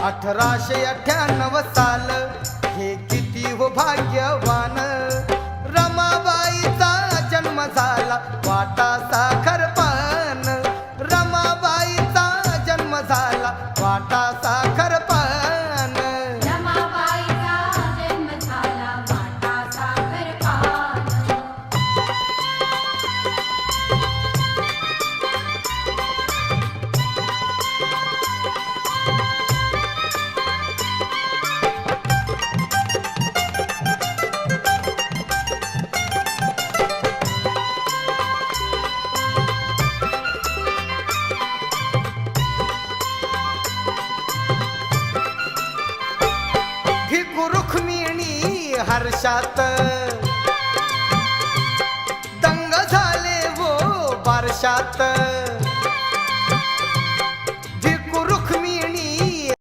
1898 साल हे किती हो भाग्यवान, रमाबाईचा जन्म झाला वाटा साखर पान, रमाबाईचा जन्म झाला वाटा साखर पान, रमाबाईचा जन्म झाला वाटा साखर पान. भिकू रुक्मिणी हर्षात दंग झाले वो बारशात,